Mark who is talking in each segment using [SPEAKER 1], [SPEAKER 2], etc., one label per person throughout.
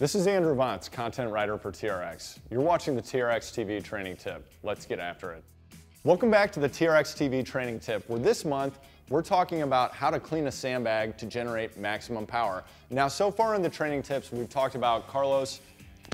[SPEAKER 1] This is Andrew Vance, content writer for TRX. You're watching the TRX TV training tip. Let's get after it. Welcome back to the TRX TV training tip, where this month we're talking about how to clean a sandbag to generate maximum power. Now, so far in the training tips, we've talked about Carlos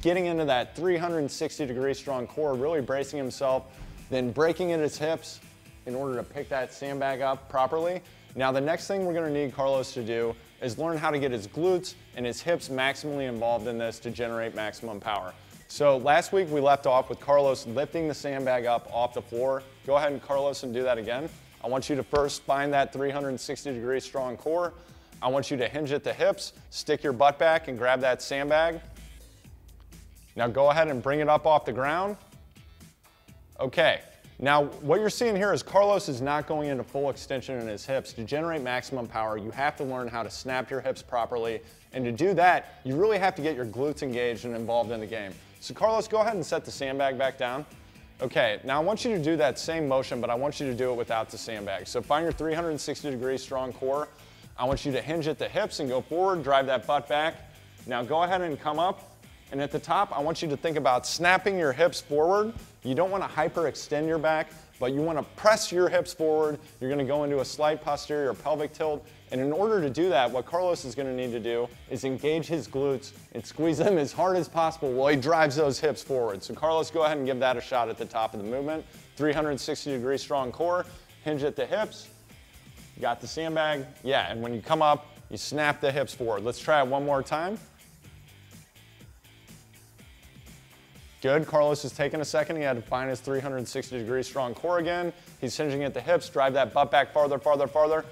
[SPEAKER 1] getting into that 360-degree strong core, really bracing himself, then breaking at his hips in order to pick that sandbag up properly. Now, the next thing we're going to need Carlos to do is learn how to get his glutes and his hips maximally involved in this to generate maximum power. So last week we left off with Carlos lifting the sandbag up off the floor. Go ahead and Carlos and do that again. I want you to first find that 360-degree strong core. I want you to hinge at the hips, stick your butt back and grab that sandbag. Now go ahead and bring it up off the ground. Okay. Now, what you're seeing here is Carlos is not going into full extension in his hips. To generate maximum power, you have to learn how to snap your hips properly. And to do that, you really have to get your glutes engaged and involved in the game. So Carlos, go ahead and set the sandbag back down. Okay, now I want you to do that same motion, but I want you to do it without the sandbag. So find your 360-degree strong core. I want you to hinge at the hips and go forward, drive that butt back. Now go ahead and come up. And at the top, I want you to think about snapping your hips forward. You don't want to hyperextend your back, but you want to press your hips forward. You're going to go into a slight posterior pelvic tilt. And in order to do that, what Carlos is going to need to do is engage his glutes and squeeze them as hard as possible while he drives those hips forward. So Carlos, go ahead and give that a shot at the top of the movement. 360-degree strong core, hinge at the hips. You got the sandbag. Yeah, and when you come up, you snap the hips forward. Let's try it one more time. Good, Carlos is taking a second. He had to find his 360-degree strong core again. He's hinging at the hips, drive that butt back farther, farther, farther.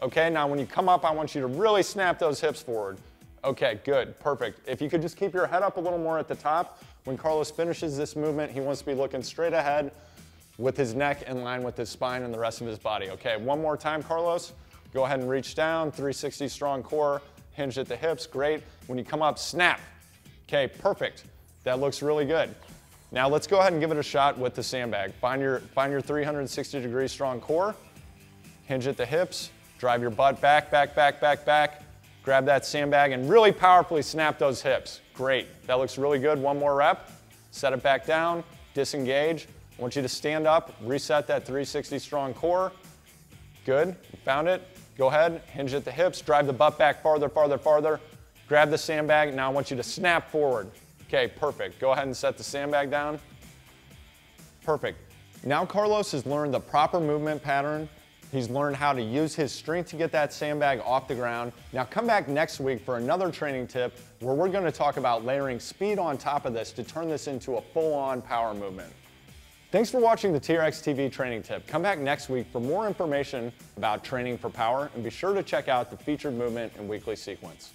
[SPEAKER 1] Okay, now when you come up, I want you to really snap those hips forward. Okay, good, perfect. If you could just keep your head up a little more at the top, when Carlos finishes this movement, he wants to be looking straight ahead with his neck in line with his spine and the rest of his body. Okay, one more time, Carlos. Go ahead and reach down, 360 strong core, hinge at the hips, great. When you come up, snap. Okay, perfect. That looks really good. Now let's go ahead and give it a shot with the sandbag. Find your 360-degree strong core, hinge at the hips, drive your butt back, back, back, back, back, grab that sandbag and really powerfully snap those hips. Great, that looks really good. One more rep, set it back down, disengage. I want you to stand up, reset that 360 strong core. Good, you found it. Go ahead, hinge at the hips, drive the butt back farther, farther, farther, grab the sandbag. Now I want you to snap forward. Okay, perfect. Go ahead and set the sandbag down. Perfect. Now Carlos has learned the proper movement pattern. He's learned how to use his strength to get that sandbag off the ground. Now come back next week for another training tip where we're going to talk about layering speed on top of this to turn this into a full-on power movement. Thanks for watching the TRX TV training tip. Come back next week for more information about training for power and be sure to check out the featured movement and weekly sequence.